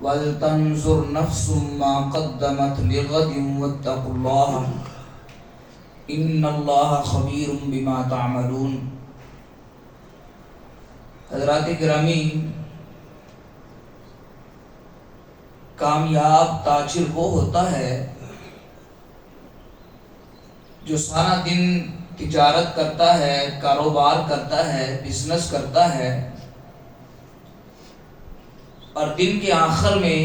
وَلْتَنْظُرْ نَفْسٌ مَّا قَدَّمَتْ لِغَدٍ وَاتَّقُوا اللَّهَ إِنَّ اللَّهَ خَبِيرٌ بِمَا تَعْمَلُونَ۔ حضرات گرامی، کامیاب تاجر وہ ہوتا ہے جو سارا دن تجارت کرتا ہے، کاروبار کرتا ہے، بزنس کرتا ہے، اور دن کے آخر میں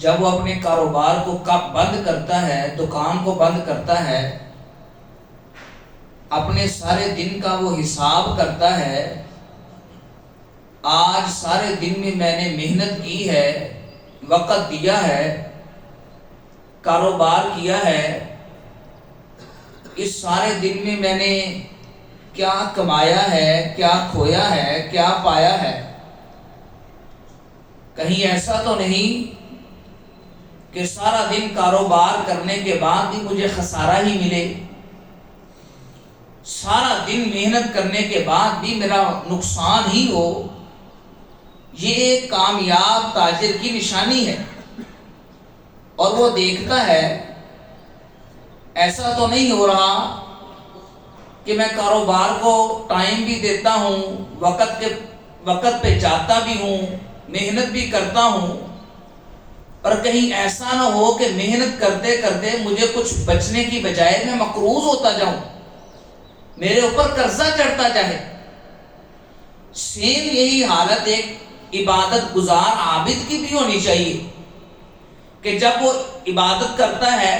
جب وہ اپنے کاروبار کو بند کرتا ہے، دکان کو بند کرتا ہے، اپنے سارے دن کا وہ حساب کرتا ہے، آج سارے دن میں میں نے محنت کی ہے، وقت دیا ہے، کاروبار کیا ہے، اس سارے دن میں میں نے کیا کمایا ہے، کیا کھویا ہے، کیا پایا ہے۔ کہیں ایسا تو نہیں کہ سارا دن کاروبار کرنے کے بعد بھی مجھے خسارہ ہی ملے، سارا دن محنت کرنے کے بعد بھی میرا نقصان ہی ہو۔ یہ ایک کامیاب تاجر کی نشانی ہے، اور وہ دیکھتا ہے ایسا تو نہیں ہو رہا کہ میں کاروبار کو ٹائم بھی دیتا ہوں، وقت پہ جاتا بھی ہوں، محنت بھی کرتا ہوں، اور کہیں ایسا نہ ہو کہ محنت کرتے کرتے مجھے کچھ بچنے کی بجائے میں مقروض ہوتا جاؤں، میرے اوپر قرضہ چڑھتا جائے۔ سیم یہی حالت ایک عبادت گزار عابد کی بھی ہونی چاہیے کہ جب وہ عبادت کرتا ہے،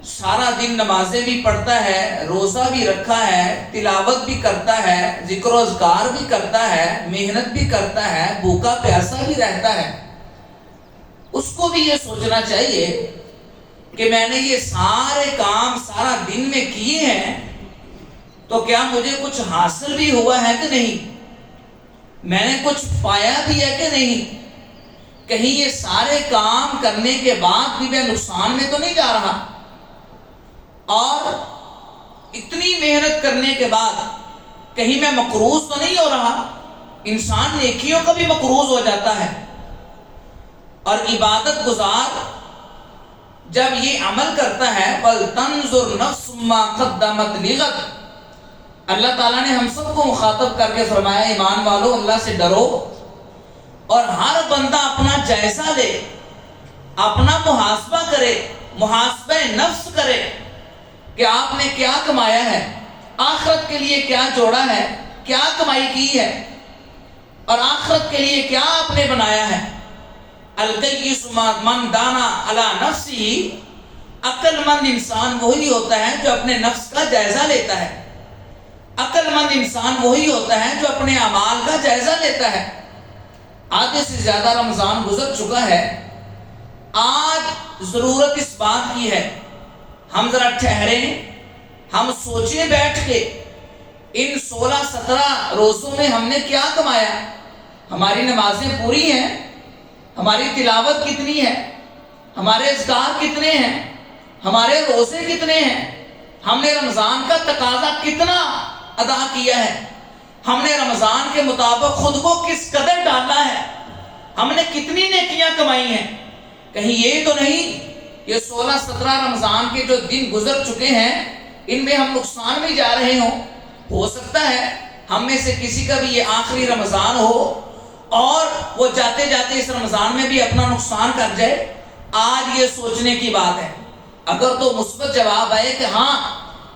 سارا دن نمازیں بھی پڑھتا ہے، روزہ بھی رکھا ہے، تلاوت بھی کرتا ہے، ذکر و اذکار بھی کرتا ہے، محنت بھی کرتا ہے، بھوکا پیاسا بھی رہتا ہے، اس کو بھی یہ سوچنا چاہیے کہ میں نے یہ سارے کام سارا دن میں کیے ہیں تو کیا مجھے کچھ حاصل بھی ہوا ہے کہ نہیں، میں نے کچھ پایا بھی ہے کہ نہیں، کہیں یہ سارے کام کرنے کے بعد بھی میں نقصان میں تو نہیں جا رہا، اور اتنی محنت کرنے کے بعد کہیں میں مقروض تو نہیں ہو رہا۔ انسان نیکیوں کا بھی مقروض ہو جاتا ہے، اور عبادت گزار جب یہ عمل کرتا ہے وَلْتَنْظُرْ نَفْسٌ مَّا قَدَّمَتْ لِغَدٍ، اللہ تعالیٰ نے ہم سب کو مخاطب کر کے فرمایا ایمان والو اللہ سے ڈرو، اور ہر بندہ اپنا جائزہ لے، اپنا محاسبہ کرے، محاسبہ نفس کرے کہ آپ نے کیا کمایا ہے، آخرت کے لیے کیا جوڑا ہے، کیا کمائی کی ہے، اور آخرت کے لیے کیا آپ نے بنایا ہے۔ الکیس من دانا علی نفسہ، عقل مند انسان وہی ہوتا ہے جو اپنے نفس کا جائزہ لیتا ہے، عقل مند انسان وہی ہوتا ہے جو اپنے اعمال کا جائزہ لیتا ہے۔ آدھے سے زیادہ رمضان گزر چکا ہے، آج ضرورت اس بات کی ہے ہم ذرا ٹھہریں، ہم سوچیں بیٹھ کے ان 16-17 روزوں میں ہم نے کیا کمایا، ہماری نمازیں پوری ہیں، ہماری تلاوت کتنی ہے، ہمارے اذکار کتنے ہیں، ہمارے روزے کتنے ہیں، ہم نے رمضان کا تقاضا کتنا ادا کیا ہے، ہم نے رمضان کے مطابق خود کو کس قدر ڈالا ہے، ہم نے کتنی نیکیاں کمائی ہیں۔ کہیں یہ تو نہیں یہ 16-17 رمضان کے جو دن گزر چکے ہیں ان میں ہم نقصان میں جا رہے ہوں۔ ہو سکتا ہے ہم میں سے کسی کا بھی یہ آخری رمضان ہو اور وہ جاتے جاتے اس رمضان میں بھی اپنا نقصان کر جائے۔ آج یہ سوچنے کی بات ہے، اگر تو مثبت جواب آئے کہ ہاں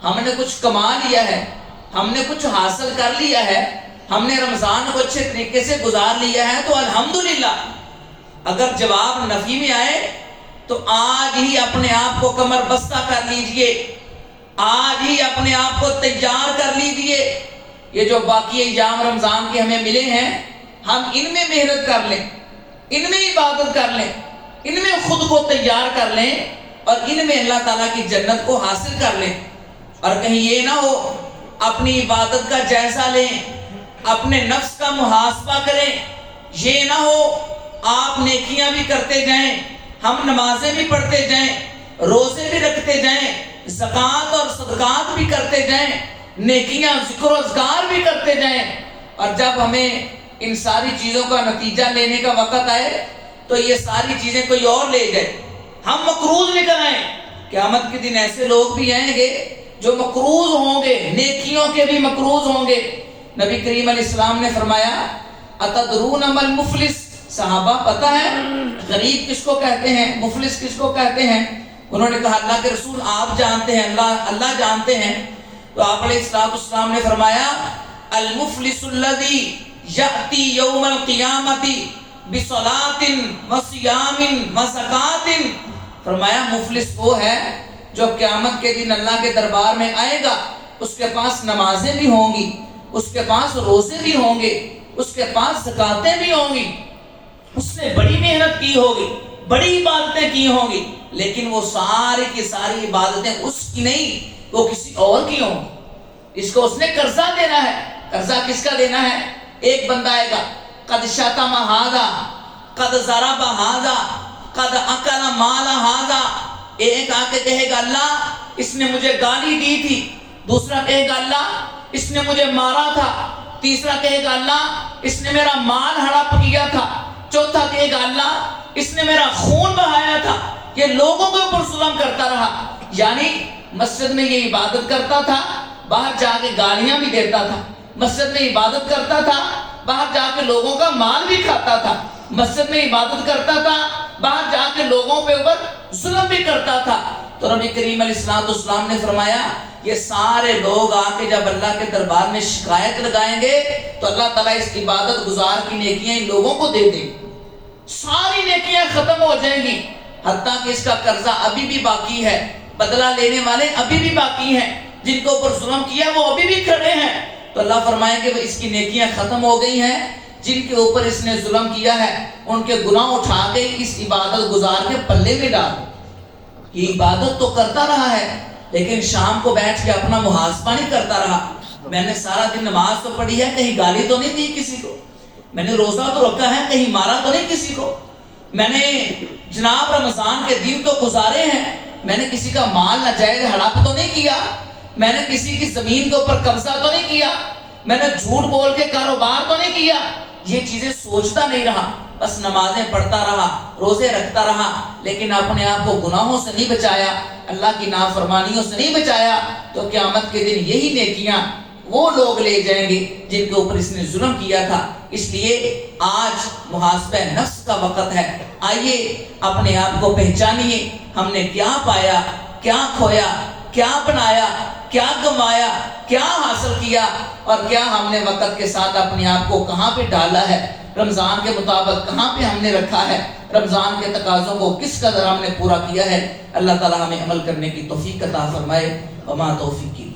ہم نے کچھ کما لیا ہے، ہم نے کچھ حاصل کر لیا ہے، ہم نے رمضان کو اچھے طریقے سے گزار لیا ہے تو الحمدللہ۔ اگر جواب نفی میں آئے تو آج ہی اپنے آپ کو کمر بستہ کر لیجئے، آج ہی اپنے آپ کو تیار کر لیجئے۔ یہ جو باقی ایام رمضان کے ہمیں ملے ہیں ہم ان میں محنت کر لیں، ان میں عبادت کر لیں، ان میں خود کو تیار کر لیں، اور ان میں اللہ تعالیٰ کی جنت کو حاصل کر لیں۔ اور کہیں یہ نہ ہو اپنی عبادت کا جائزہ لیں، اپنے نفس کا محاسبہ کریں، یہ نہ ہو آپ نیکیاں بھی کرتے جائیں، ہم نمازیں بھی پڑھتے جائیں، روزے بھی رکھتے جائیں، زکوٰۃ اور صدقات بھی کرتے جائیں، نیکیاں ذکر و اذکار بھی کرتے جائیں، اور جب ہمیں ان ساری چیزوں کا نتیجہ لینے کا وقت آئے تو یہ ساری چیزیں کوئی اور لے جائے، ہم مقروض نکل آئیں۔ قیامت کے دن ایسے لوگ بھی آئیں گے جو مقروض ہوں گے، نیکیوں کے بھی مقروض ہوں گے۔ نبی کریم علیہ السلام نے فرمایا اتدرون ما المفلس، صحابہ پتہ ہے غریب کس کو کہتے ہیں، مفلس کس کو کہتے ہیں؟ انہوں نے کہا اللہ کے رسول آپ جانتے ہیں، اللہ جانتے ہیں۔ تو آپ علیہ السلام نے فرمایا المفلس الذی یأتی یوم القیامۃ بصلاۃ وصیام وزکوٰۃ، فرمایا مفلس وہ ہے جو قیامت کے دن اللہ کے دربار میں آئے گا، اس کے پاس نمازیں بھی ہوں گی، اس کے پاس روزے بھی ہوں گے، اس کے پاس زکاتیں بھی ہوں گی، اس نے بڑی محنت کی ہوگی، بڑی عبادتیں کی ہوں گی، لیکن وہ ساری کی ساری عبادتیں اس کی نہیں، وہ کسی اور کی ہوں گی۔ اس کو اس نے قرضہ دینا ہے۔ قرضہ کس کا دینا ہے؟ ایک بندہ آئے گا قد شتم ھذا قد ضرب ھذا قد اکل مال ھذا، ایک آ کے کہے گا اللہ اس نے مجھے گالی دی تھی، دوسرا کہے گا اللہ اس نے مجھے مارا تھا، تیسرا کہے گا اللہ اس نے میرا مال ہڑپ کیا تھا، چوتھا کہے گا اللہ اس نے میرا خون بہایا تھا، یہ لوگوں کے اوپر ظلم کرتا رہا۔ یعنی مسجد میں یہ عبادت کرتا تھا، باہر جا کے گالیاں بھی دیتا تھا، مسجد میں عبادت کرتا تھا، باہر جا کے لوگوں کا مال بھی کھاتا تھا، مسجد میں عبادت کرتا تھا، باہر جا کے لوگوں پہ اوپر ظلم بھی کرتا تھا۔ تو نبی کریم علیہ السلام نے فرمایا یہ سارے لوگ آ کے جب اللہ کے دربار میں شکایت لگائیں گے تو اللہ تعالیٰ اس عبادت گزار کی نیکیاں ان لوگوں کو دے دیں، ساری نیکیاں ختم ہو جائیں گی، حتیٰ کہ اس کا قرضہ ابھی بھی باقی ہے، بدلہ لینے والے ابھی بھی باقی ہیں، جن کے اوپر ظلم کیا وہ ابھی بھی کھڑے ہیں۔ تو اللہ فرمائے کہ اس کی نیکیاں ختم ہو گئی ہیں، جن کے اوپر اس نے ظلم کیا ہے ان کے گناہ اٹھا کے اس عبادت گزار کے پلے میں ڈال۔ یہ عبادت تو کرتا رہا ہے لیکن شام کو بیٹھ کے اپنا محاسبہ نہیں کرتا رہا، میں نے سارا دن نماز تو پڑھی ہے، کہیں گالی تو نہیں دی کسی کو، میں نے روزہ تو رکھا ہے، کہیں مارا تو نہیں کسی کو، میں نے جناب رمضان کے دن تو گزارے ہیں، میں نے کسی کا مال ناجائز ہڑپ تو نہیں کیا، میں نے کسی کی زمین کے اوپر قبضہ تو نہیں کیا، میں نے جھوٹ بول کے کاروبار تو نہیں کیا، یہ چیزیں سوچتا نہیں رہا، بس نمازیں پڑھتا رہا، روزے رکھتا رہا، لیکن اپنے آپ کو گناہوں سے نہیں بچایا، اللہ کی نافرمانیوں سے نہیں بچایا، تو قیامت کے دن یہی نیکیاں وہ لوگ لے جائیں گے جن کے اوپر اس نے ظلم کیا تھا۔ اس لیے آج محاسبہ نفس کا وقت ہے، آئیے اپنے آپ کو پہچانیے، ہم نے کیا پایا، کیا کھویا، کیا بنایا، کیا گمایا، کیا حاصل کیا، اور کیا ہم نے وقت کے ساتھ اپنے آپ کو کہاں پہ ڈالا ہے، رمضان کے مطابق کہاں پہ ہم نے رکھا ہے، رمضان کے تقاضوں کو کس قدر ہم نے پورا کیا ہے۔ اللہ تعالی ہمیں عمل کرنے کی توفیق عطا فرمائے۔ وما توفیقی